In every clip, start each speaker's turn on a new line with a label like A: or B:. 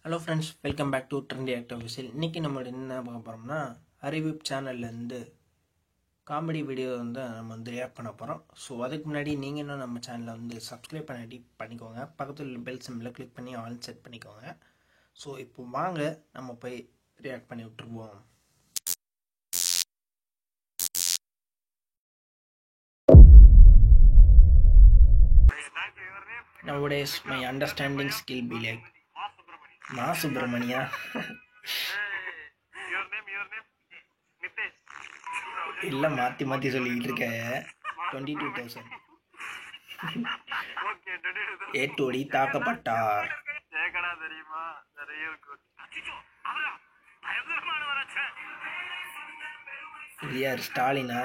A: Hello friends, welcome back to trendy actor whistle. இன்றைக்கி நம்ம என்ன பார்க்க போகிறோம்னா, அறிவிப் சேனல்லேருந்து காமெடி வீடியோ நம்ம ரியாக்ட் பண்ண போகிறோம். ஸோ அதுக்கு முன்னாடி நீங்கள் இன்னும் நம்ம சேனலை சப்ஸ்கிரைப் பண்ணிக்கோங்க. பக்கத்தில் பெல் சிம்பிளை கிளிக் பண்ணி ஆல் செட் பண்ணிக்கோங்க. ஸோ இப்போ வாங்க நம்ம போய் ரியாக்ட் பண்ணி விட்டுருவோம். Nowadays my understanding skill be like Ma Subramania. இல்ல மாத்தி சொல்லிட்டு இருக்க. 22,000 ஏட்டோடி தாக்கப்பட்டார். யார் ஸ்டாலினா?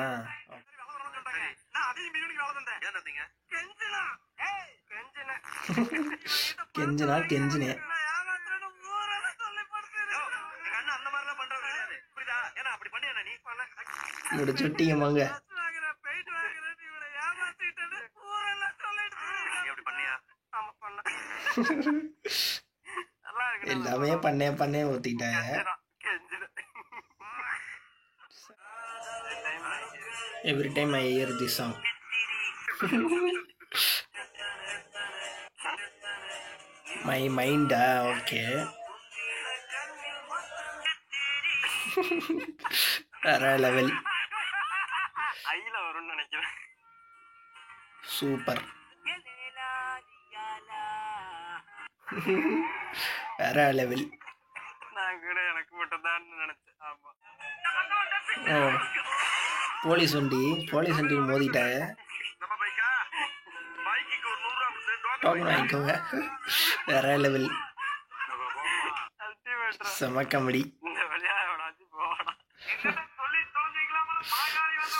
A: கெஞ்சினே முடிச்சுட்டீங்க வாங்க. எல்லாமே பண்ணே ஊத்திட்டாங்க. Every time I hear this song. My mind, okay. வேற லெவல். சூப்பர். வேற லெவல். போலீஸ் வண்டி மோதிட்டாங்க. டோக்கன் வாங்கிக்கோங்க. வேற லெவல். செம காமெடி.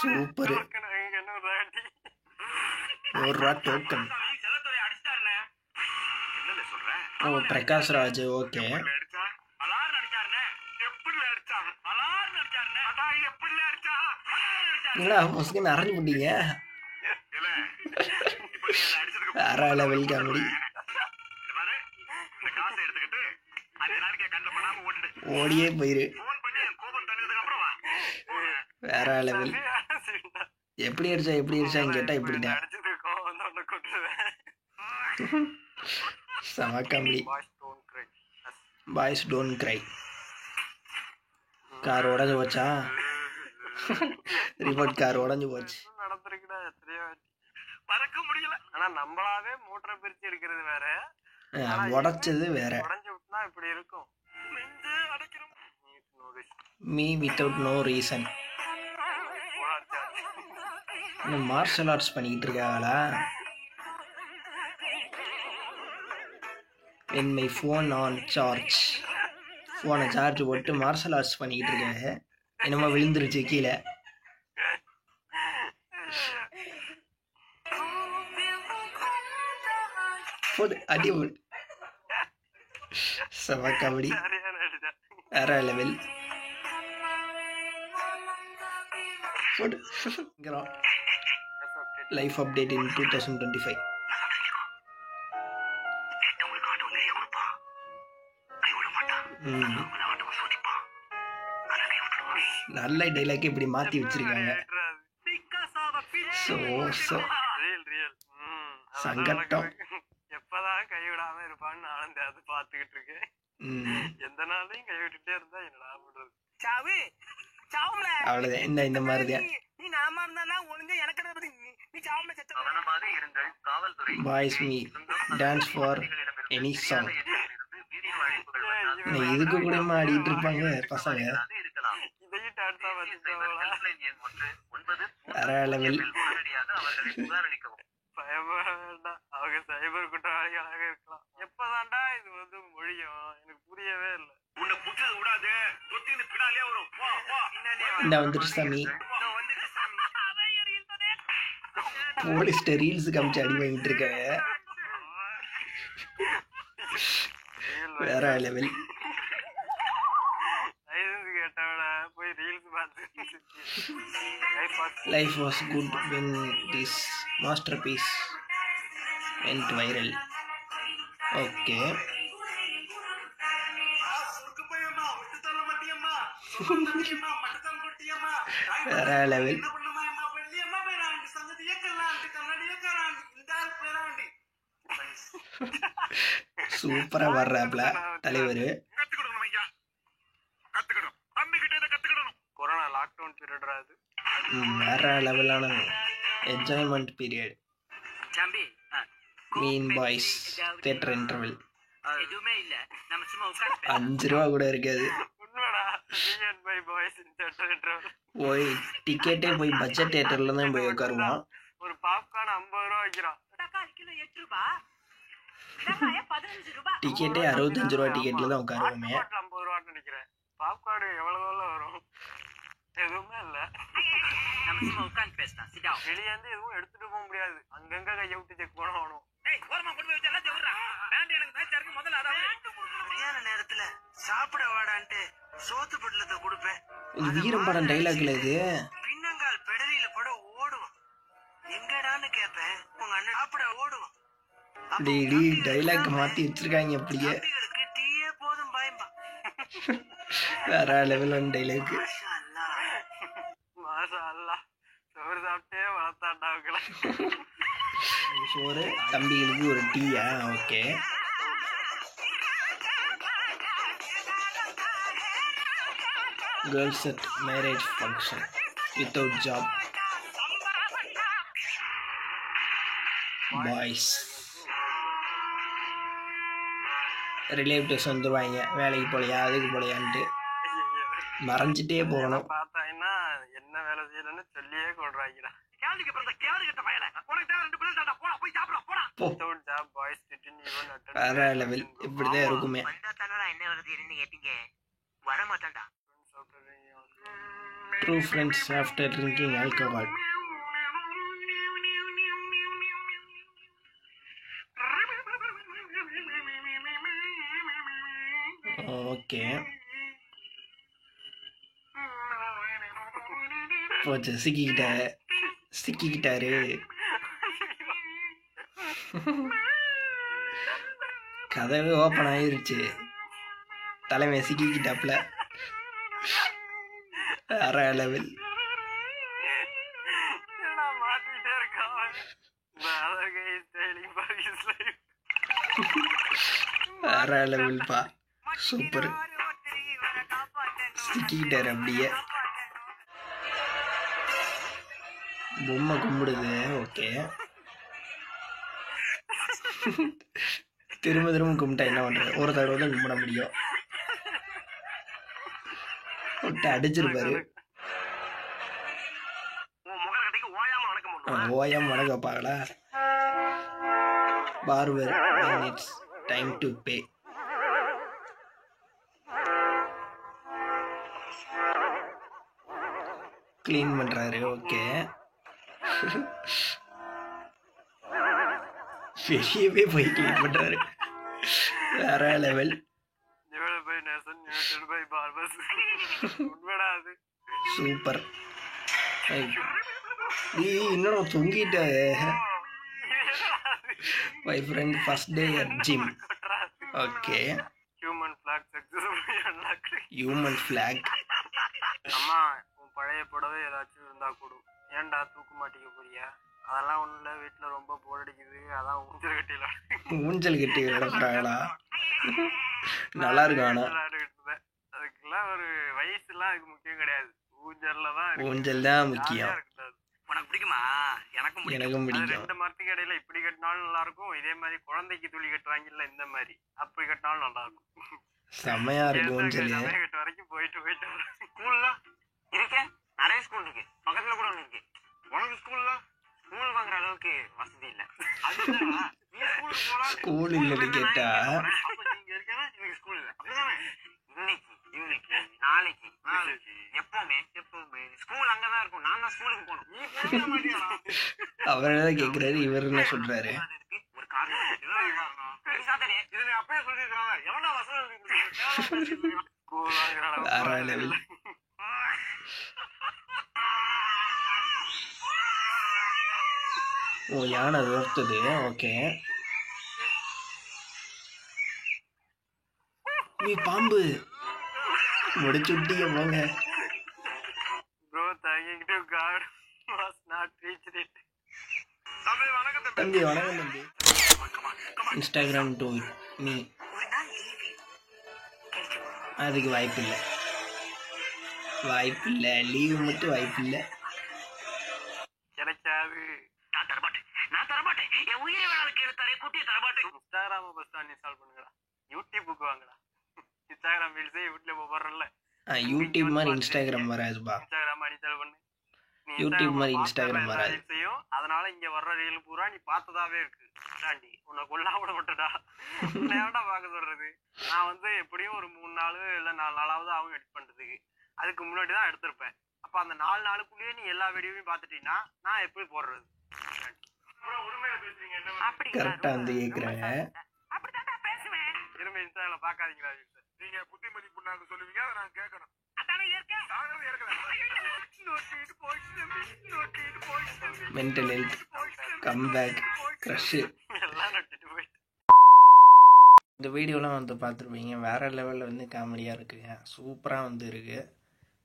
A: சூப்பர். ₹1 டோக்கன். ஓ, பிரகாஷ் ராஜ். ஓகே. முஸ்லிம் அரைஞ்சு போட்டீங்க. வேற லெவல் காமெடி. ஓடியே போயிரு. வேற லெவல். எப்படி அடிச்சான்னு கேட்டா இப்படிதான். செம comedy. Boys don't cry. Car உடஞ்சு போச்சா? ரிமோட் கார் உடஞ்சு போச்சு. உடைச்சது வேற. Me without no reason. Martial arts பண்ணிக்கிட்டு இருக்காங்களா? when my phone on charge. ஃபோனை சார்ஜ் போட்டு மார்ஷல் ஆர்ட்ஸ் பண்ணிக்கிட்டு இருக்காங்க. என்னமோ விழுந்துருச்சு கீழே. அடி செம காமெடி. வேற லெவல். லைஃப் அப்டேட் இன் 2025. நல்ல டைலாக் இப்படி மாத்தி வச்சிருக்காங்க. சங்கட்டம்.
B: எப்பதான் கைவிடாம இருப்பான்னு நானும் அது பாத்துக்கிட்டு இருக்கேன். எந்த நாளையும் கைவிட்டுட்டே இருந்தா என்னடா பண்றது?
A: அவ்வளவுதான். என்ன இந்த மாதிரிதான். Boys me dance for any song. இதுக்கு கூட ஆடிட்டு இருப்பாங்க பசங்க. வேற லெவல்.
B: அவங்க சைபர் குற்றவாளிகளாக இருக்கலாம். எப்பதான்டா இது மொழியும் எனக்கு புரியவே இல்லை.
A: இந்த வந்துட்டு சாமி. போலீஸ் ரீல்ஸ் காமிச்சு அடி வாங்கிட்டு இருக்காங்க. வேற லெவல்.
B: போய் ரீல்ஸ் பார்த்து
A: life was good when this masterpiece went viral. Okay. வேற லெவல். சூப்பரா வர்றாப்ல தலைவர்.
B: கொரோனா லாக்டவுன் பீரியட் அது.
A: வேற லெவலான என்ஜாய்மெண்ட் பீரியட். மீன் பாய்ஸ் தியேட்டர் இன்டர்வல்
B: எதுவுமே இல்ல, நம்ம சும்மா உட்கார்ந்து
A: 5 ரூபா கூட இருக்காது.
B: உண்மைடா. பாய்ஸ் தியேட்டர் இன்டர்வல்
A: போய் டிக்கெட்டே போய் பட்ஜெட் தியேட்டர்ல தான் போய் உட்காருவான்.
B: ஒரு பாப்கார்ன் 50 ரூபா வைக்கிறான்.
C: கிலோ 8 ரூபாய், வெங்காயம் 15 ரூபாய்.
A: டிக்கெட்டே 65 ரூபா டிக்கெட்ல தான் உட்காருவோமே.
B: 50 ரூபான்னு நினைக்கிறேன். பாப்கார்ன் எவ்வளவு வரும்? எதுவுமே இல்ல.
C: நம்ம சும்மா உட்கார்ந்து பேசலாம். சிடா.
B: வெளியே இருந்து எதுவும் எடுத்துட்டு போக முடியாது. அங்கங்க கையை விட்டு செக் பண்ணணும்.
C: ஏய், ஓரமா கொண்டு போய் வச்சா எல்லாம் செவறா. பேண்ட் எனக்கு மேட்ச் இருக்கு. முதல்ல அதாவது சரியான நேரத்துல சாப்பிட வாடான்ட்டு சோத்து பட்டலத்தை கொடுப்பேன்.
A: இது வீரம் படம் டைலாக்ல இது.
C: பின்னங்கால் பெடலில பட ஓடுவான். எங்கடான்னு கேட்பேன். உங்க அண்ணன் சாப்பிட ஓடுவான்.
A: டேடி டைலாக் மாத்தி வச்சிருக்காங்க அப்படியே.
C: தம்பிகளுக்கு டீயே போதும் பயம்பா.
A: வேற லெவலான டைலாக்.
B: மாஷா அல்லாஹ். சோறு சாப்பிட்டே வளர்த்தாண்டாவுக்குல.
A: சோறு தம்பிகளுக்கு ஒரு டீயா? Okay. Girls at marriage function without job. Boys. Relatives வந்துருவாங்க. வேலைக்கு போலையா அதுக்கு போலையான்ட்டு மறைஞ்சிட்டே போகணும்.
B: பார்த்தாங்கன்னா என்ன வேலை செய்யலன்னு சொல்லியே கொள்றாங்கடா.
C: கேளுக்கு பிறந்த கேளு கட்ட பயல. உனக்கு தேவை 2 பிள்ளை தாண்டா. போடா போய் சாப்பிட போடா.
B: Without job boys didn't even attend.
A: வேற லெவல். இப்படிதான் இருக்குமே.
C: வந்தா தானடா என்ன வருது என்ன கேட்டீங்க? வர மாட்டான்டா.
A: True friends after drinking alcohol. Okay. போச்சு, சிக்கிக்கிட்டாரு. கதவே ஓப்பன் ஆயிருச்சு. தலைமை சிக்கிக்கிட்டாப்ல. வேற லெவல்.
B: மாட்டிட்டே இருக்கான்.
A: வேற லெவல்பா. சூப்பர். சிக்கிட்டாரு அப்படியே. பொம்மை கும்பிடுது. ஓகே. திரும்ப கும்பிட்டா என்ன பண்றது? ஒரு தடவை தான் கும்பிட முடியும். விட்டு அடிச்சிருப்பாரு. ஓயாம வணக்க வைப்பாங்களா? Barber, it's time to pay. Clean பண்றாரு. ஓகே. வெளியவே போய் கிளீன் பண்றாரு. வேற லெவல். சூப்பர். இன்னும் தொங்கிட்ட. My friend first day at gym. Okay. Human flag.
B: அம்மா உன் பழைய புடவை ஏதாச்சும் இருந்தா கொடு. ஏன்டா தூக்க மாட்டிக்க போறியா? அதெல்லாம் ஒண்ணும் இல்ல, வீட்டுல ரொம்ப போர் அடிக்குது, அதான் ஊஞ்சல் கட்டி
A: விளையாடுறாங்களா? நல்லா இருக்கு. ஆனா
B: அதுக்கெல்லாம் ஒரு வயசுலாம் அதுக்கு முக்கியம் கிடையாது.
A: ஊஞ்சல் தான் முக்கியம்.
C: உனக்கு பிடிக்குமா? எனக்கும்
A: பிடிக்கும்.
B: 2 மரத்துக்கு இடையில இப்படி கட்டினாலும் நல்லா இருக்கும். இதே மாதிரி குழந்தைக்கு துளி கட்டுவாங்கல்ல, இந்த மாதிரி அப்படி கட்டினாலும் நல்லா இருக்கும்.
A: செமையா இருக்கு ஊஞ்சல்.
B: வரைக்கும் போயிட்டு
C: ஸ்கூல்லாம் இருக்கேன். நிறைய ஸ்கூல் இருக்கு. பக்கத்துல கூட ஒண்ணு இருக்கு. உனக்கு ஸ்கூல்லாம் ஸ்கூல் வாங்குற அளவுக்கு வசதி இல்ல.
A: ஸ்கூல் இல்லன்னு கேட்டா
C: ஸ்கூல் இல்ல. இன்னைக்கு நாளைக்கு எப்பவுமே ஸ்கூல் அங்கதான் இருக்கும். நான் தான் ஸ்கூலுக்கு போகணும்.
A: அவர்தான் கேக்குறாரு. இவர் என்ன சொல்றாரு?
C: ஒரு காரணம் அப்பயே சொல்லிருக்காங்க. எவனா வசதி
A: வேற லெவல். ஓ, யானை ஓர்த்துது. ஓகே. பாம்பு. முடிச்சு விட்டீங்க போங்க.
B: Bro thank you God was not reached it.
C: தம்பி வணக்கம் தம்பி.
A: தம்பி வணக்கம் தம்பி. இன்ஸ்டாகிராம் டு மீ அதுக்கு வாய்ப்பில்லை, லீவு மட்டும் வாய்ப்பில்லை.
B: கிடைக்காது.
C: நான் தரமாட்டேன். என் உயிரை வேணாலும் கேளு தரேன், குட்டியை தரமாட்டேன்.
B: இன்ஸ்டாகிராம் ஃபர்ஸ்ட் அன்இன்ஸ்டால் பண்ணுங்கடா. யூடியூபுக்கு வாங்கடா. இன்ஸ்டாகிராம் ரீல்ஸே யூடியூப்ல போடுறல.
A: யூடியூப் மாதிரி இன்ஸ்டாகிராம் வராதுப்பா.
B: இன்ஸ்டாகிராம் அன்இன்ஸ்டால் பண்ணு.
A: யூடியூப் மாதிரி இன்ஸ்டாகிராம் வராது.
B: அதனால இங்க வர்ற ரீல் பூரா நீ பார்த்ததாவே இருக்கு. தாண்டி உன்னை கொல்லாம விட மாட்டடா. ஏன்டா பார்க்க சொல்றது? நான் வந்து எப்படியும் ஒரு 3 நாள் இல்ல 4 நாளாவது ஆகும் எடிட் பண்றதுக்கு. அதுக்கு முன்னாடி தான் எடுத்திருப்பேன். அப்ப அந்த 4 நாளுக்குள்ளேயே நீ எல்லா வீடியோவையும் பார்த்துட்டீங்கன்னா நான் எப்படி போடுறது? உண்மையில பேசுறீங்க
A: கரெக்டா வந்து கேக்குறாங்க.
C: அப்படித்தான் பேசுவேன்.
B: திரும்ப இன்ஸ்டால பாக்காதீங்களா?
C: நீங்க புத்திமதி புண்ணாக்கு சொல்லுவீங்க, அதை நான் கேட்கணும். அதானே ஏற்க
A: மென்டல் ஹெல்த், கம்பேக், க்ரஷ்ஷு
B: எல்லாம் நட்டுட்டு போயிட்டு.
A: இந்த வீடியோலாம் வந்து பார்த்துருப்பீங்க. வேறு லெவலில் வந்து காமெடியாக இருக்குங்க. சூப்பராக வந்து இருக்குது.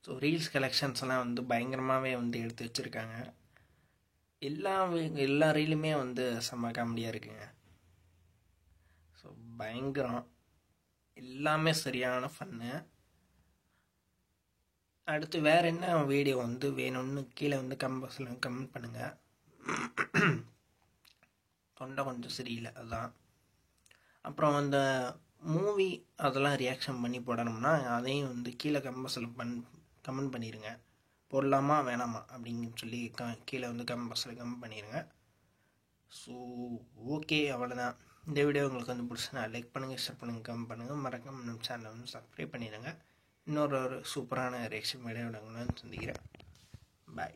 A: ஸோ ரீல்ஸ் கலெக்ஷன்ஸ்லாம் வந்து பயங்கரமாகவே வந்து எடுத்து வச்சுருக்காங்க. எல்லா ரீலுமே வந்து செம்ம காமெடியாக இருக்குங்க. ஸோ பயங்கரம், எல்லாமே சரியான ஃபன்னு. அடுத்து வேறு என்ன வீடியோ வந்து வேணும்னு கீழே வந்து கமெண்ட்ஸில் கமெண்ட் பண்ணுங்கள். தொண்டை கொஞ்சம் சரியில்லை அதுதான். அப்புறம் அந்த மூவி அதெல்லாம் ரியாக்ஷன் பண்ணி போடணும்னா அதையும் வந்து கீழே கமெண்ட்ஸில் கமெண்ட் பண்ணிடுங்க. போடலாமா வேணாமா அப்படின்னு சொல்லி கீழே வந்து கமெண்ட்ஸில் கமெண்ட் பண்ணிடுங்க. ஸோ ஓகே, அவ்வளோதான். இந்த வீடியோ உங்களுக்கு வந்து பிடிச்சுன்னா லைக் பண்ணுங்கள், ஷேர் பண்ணுங்கள், கமெண்ட் பண்ணுங்கள். மறக்காம நம்ம சேனலை வந்து சப்ஸ்கிரைப் பண்ணிடுங்க. இன்னொரு சூப்பரான ரியாக்ஷன் வீடியோவில் நான் சந்திக்கிறேன். பாய்.